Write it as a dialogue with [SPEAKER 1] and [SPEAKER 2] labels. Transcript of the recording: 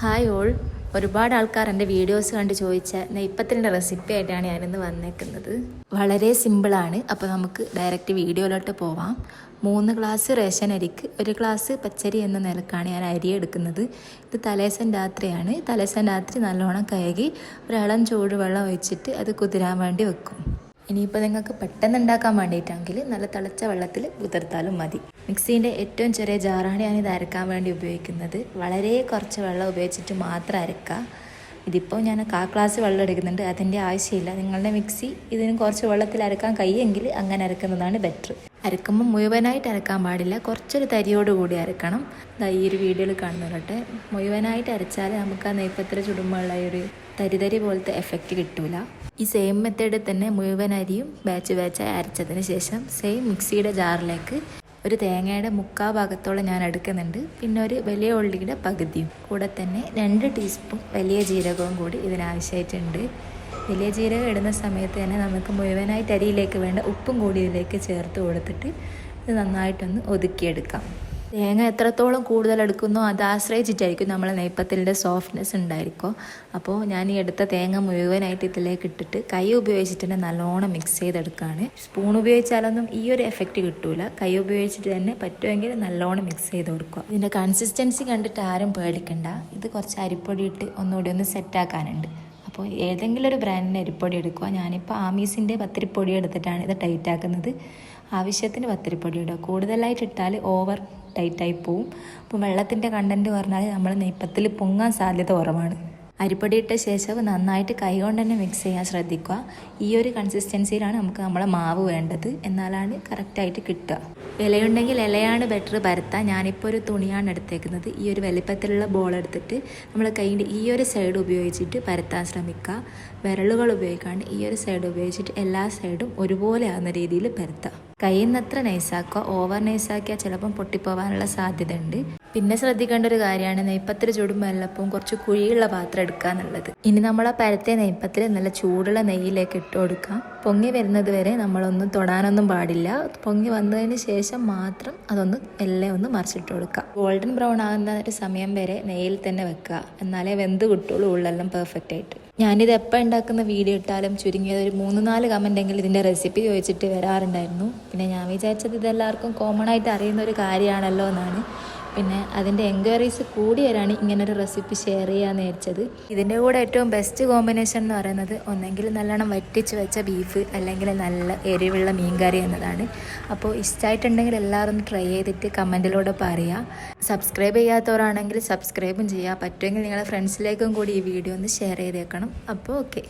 [SPEAKER 1] Hi all. ഒരുപാട് ആൾക്കാർ എൻ്റെ വീഡിയോസ് കണ്ട് ചോദിച്ച നെയ്പ്പത്തിൻ്റെ റെസിപ്പി ആയിട്ടാണ് ഞാനിന്ന് വന്നേക്കുന്നത്. വളരെ സിമ്പിളാണ്. അപ്പോൾ നമുക്ക് ഡയറക്റ്റ് വീഡിയോയിലോട്ട് പോവാം. 3 ഗ്ലാസ് റേഷൻ അരിക്ക് 1 ഗ്ലാസ് പച്ചരി എന്ന നിലക്കാണ് ഞാൻ അരി എടുക്കുന്നത്. ഇത് തലേദിവസം രാത്രിയാണ്. തലേദിവസം രാത്രി നല്ലോണം കഴുകി ഒരിളം ചൂടുവെള്ളം ഒഴിച്ചിട്ട് അത് കുതിരാൻ വേണ്ടി വെക്കും. ഇനിയിപ്പോൾ നിങ്ങൾക്ക് പെട്ടെന്ന് ഉണ്ടാക്കാൻ വേണ്ടിയിട്ടെങ്കിൽ നല്ല തിളച്ച വെള്ളത്തിൽ കുതിർത്താലും മതി. മിക്സീൻ്റെ ഏറ്റവും ചെറിയ ജാറാണ് ഞാനിത് അരക്കാൻ വേണ്ടി ഉപയോഗിക്കുന്നത്. വളരെ കുറച്ച് വെള്ളം ഉപയോഗിച്ചിട്ട് മാത്രം അരക്കുക. ഇതിപ്പോൾ ഞാൻ 1/4 ഗ്ലാസ് വെള്ളം എടുക്കുന്നുണ്ട്. അതിൻ്റെ ആവശ്യമില്ല. നിങ്ങളുടെ മിക്സി ഇതിന് കുറച്ച് വെള്ളത്തിൽ അരക്കാൻ കഴിയുമെങ്കിൽ അങ്ങനെ അരക്കുന്നതാണ് ബെറ്റർ. അരക്കുമ്പോൾ മുഴുവനായിട്ട് അരക്കാൻ പാടില്ല, കുറച്ചൊരു തരിയോടുകൂടി അരക്കണം. ഈ ഒരു വീഡിയോയിൽ കാണുന്നവരട്ടെ, മുഴുവനായിട്ട് അരച്ചാൽ നമുക്ക് ആ നെയ്പ്പത്തിൽ ചുടുമ്പോഴുള്ള ഒരു തരി പോലത്തെ എഫക്റ്റ് കിട്ടൂല. ഈ സെയിം മെത്തേഡിൽ തന്നെ മുഴുവൻ അരിയും ബാച്ചായി അരച്ചതിന് ശേഷം സെയിം മിക്സിയുടെ ജാറിലേക്ക് ഒരു തേങ്ങയുടെ 1/4 ഭാഗത്തോളം ഞാൻ എടുക്കുന്നുണ്ട്. പിന്നെ ഒരു വലിയ ഉള്ളിയുടെ പകുതിയും കൂടെ തന്നെ 2 ടീസ്പൂൺ വലിയ ജീരകവും കൂടി ഇതിനാവശ്യമായിട്ടുണ്ട്. വലിയ ജീരകം ഇടുന്ന സമയത്ത് തന്നെ നമുക്ക് മുഴുവനായിട്ട് അരിയിലേക്ക് വേണ്ട ഉപ്പും കൂടി ഇതിലേക്ക് ചേർത്ത് കൊടുത്തിട്ട് ഇത് നന്നായിട്ടൊന്ന് ഒതുക്കിയെടുക്കാം. തേങ്ങ എത്രത്തോളം കൂടുതൽ എടുക്കുന്നോ അത് ആശ്രയിച്ചിട്ടായിരിക്കും നമ്മൾ നെയ്പ്പത്തിൻ്റെ സോഫ്റ്റ്നെസ് ഉണ്ടായിരിക്കും. അപ്പോൾ ഞാൻ ഈ എടുത്ത തേങ്ങ മുഴുവനായിട്ട് ഇതിലേക്ക് ഇട്ടിട്ട് കൈ ഉപയോഗിച്ചിട്ട് തന്നെ നല്ലോണം മിക്സ് ചെയ്തെടുക്കുകയാണ്. സ്പൂൺ ഉപയോഗിച്ചാലൊന്നും ഈ ഒരു എഫക്റ്റ് കിട്ടൂല. കൈ ഉപയോഗിച്ചിട്ട് തന്നെ പറ്റുമെങ്കിൽ നല്ലോണം മിക്സ് ചെയ്ത് കൊടുക്കുക. ഇതിൻ്റെ കൺസിസ്റ്റൻസി കണ്ടിട്ട് ആരും പേടിക്കണ്ട. ഇത് കുറച്ച് അരിപ്പൊടി ഇട്ട് ഒന്നുകൂടി ഒന്ന് സെറ്റാക്കാനുണ്ട്. അപ്പോൾ ഏതെങ്കിലും ഒരു ബ്രാൻഡിൻ്റെ അരിപ്പൊടി എടുക്കുക. ഞാനിപ്പോൾ ആമീസിൻ്റെ പത്തിരിപ്പൊടി എടുത്തിട്ടാണ് ഇത് ടൈറ്റ് ആക്കുന്നത്. ആവശ്യത്തിന് പത്തിരിപ്പൊടി ഇടുക. കൂടുതലായിട്ട് ഇട്ടാൽ ഓവർ ടൈറ്റായി പോവും. അപ്പോൾ വെള്ളത്തിൻ്റെ കണ്ടൻറ്റ് പറഞ്ഞാൽ നമ്മൾ നെയ്പ്പത്തിൽ പൊങ്ങാൻ സാധ്യത കുറവാണ്. അരിപ്പൊടി ഇട്ട ശേഷം നന്നായിട്ട് കൈ കൊണ്ട് തന്നെ മിക്സ് ചെയ്യാൻ ശ്രദ്ധിക്കുക. ഈ ഒരു കൺസിസ്റ്റൻസിയിലാണ് നമുക്ക് നമ്മളെ മാവ് വേണ്ടത്, എന്നാലാണ് കറക്റ്റായിട്ട് കിട്ടുക. ഇലയുണ്ടെങ്കിൽ ഇലയാണ് ബെറ്റർ പരത്താൻ. ഞാനിപ്പോൾ ഒരു തുണിയാണ് എടുത്തേക്കുന്നത്. ഈ ഒരു വലിപ്പത്തിലുള്ള ബോൾ എടുത്തിട്ട് നമ്മൾ കൈൻ്റെ ഈ ഒരു സൈഡ് ഉപയോഗിച്ചിട്ട് പരത്താൻ ശ്രമിക്കുക. വിരലുകൾ ഉപയോഗിക്കാണ്ട് ഈ ഒരു സൈഡ് ഉപയോഗിച്ചിട്ട് എല്ലാ സൈഡും ഒരുപോലെ ആകുന്ന രീതിയിൽ പരത്താം. കയ്യിൽ നിന്ന് അത്ര നൈസാക്കുക. ഓവർ നൈസാക്കിയാൽ ചിലപ്പം പൊട്ടിപ്പോവാനുള്ള സാധ്യത ഉണ്ട്. പിന്നെ ശ്രദ്ധിക്കേണ്ട ഒരു കാര്യമാണ് നെയ്പ്പത്തിൽ ചുടുമ്പോൾ എല്ലപ്പം കുറച്ച് കുഴിയുള്ള പാത്രം എടുക്കുക എന്നുള്ളത്. ഇനി നമ്മൾ ആ പരത്തിയ നെയ്പ്പത്തിൽ നല്ല ചൂടുള്ള നെയ്യിലേക്ക് ഇട്ട് കൊടുക്കാം. പൊങ്ങി വരുന്നത് വരെ നമ്മളൊന്നും തൊടാനൊന്നും പാടില്ല. പൊങ്ങി വന്നതിന് ശേഷം മാത്രം അതൊന്ന് എല്ലാം ഒന്ന് മറിച്ചിട്ട് കൊടുക്കുക. ഗോൾഡൻ ബ്രൗൺ ആകുന്ന ഒരു സമയം വരെ നെയ്യിൽ തന്നെ വെക്കുക. എന്നാലേ വെന്ത് കിട്ടുള്ളൂ ഉള്ളെല്ലാം പെർഫെക്റ്റ് ആയിട്ട്. ഞാനിത് എപ്പോൾ ഉണ്ടാക്കുന്ന വീഡിയോ ഇട്ടാലും ചുരുങ്ങിയത് ഒരു 3-4 കമൻറ്റെങ്കിലും ഇതിൻ്റെ റെസിപ്പി ചോദിച്ചിട്ട് വരാറുണ്ടായിരുന്നു. പിന്നെ ഞാൻ വിചാരിച്ചത് ഇതെല്ലാവർക്കും കോമൺ ആയിട്ട് അറിയുന്ന ഒരു കാര്യമാണല്ലോ എന്നാണ്. പിന്നെ അതിൻ്റെ എൻക്വയറീസ് കൂടി വരാണ് ഇങ്ങനൊരു റെസിപ്പി ഷെയർ ചെയ്യാമെന്ന് വിചാരിച്ചത്. ഇതിൻ്റെ കൂടെ ഏറ്റവും ബെസ്റ്റ് കോമ്പിനേഷൻ എന്ന് പറയുന്നത് ഒന്നെങ്കിൽ നല്ലോണം വറ്റിച്ച് വെച്ച ബീഫ്, അല്ലെങ്കിൽ നല്ല എരിവുള്ള മീൻകറി എന്നതാണ്. അപ്പോൾ ഇഷ്ടമായിട്ടുണ്ടെങ്കിൽ എല്ലാവരും ഒന്ന് ട്രൈ ചെയ്തിട്ട് കമൻറ്റിലൂടെ പറയുക. സബ്സ്ക്രൈബ് ചെയ്യാത്തവരാണെങ്കിൽ സബ്സ്ക്രൈബും ചെയ്യുക. പറ്റുമെങ്കിൽ നിങ്ങളുടെ ഫ്രണ്ട്സിലേക്കും കൂടി ഈ വീഡിയോ ഒന്ന് ഷെയർ ചെയ്തേക്കണം. അപ്പോൾ ഓക്കെ.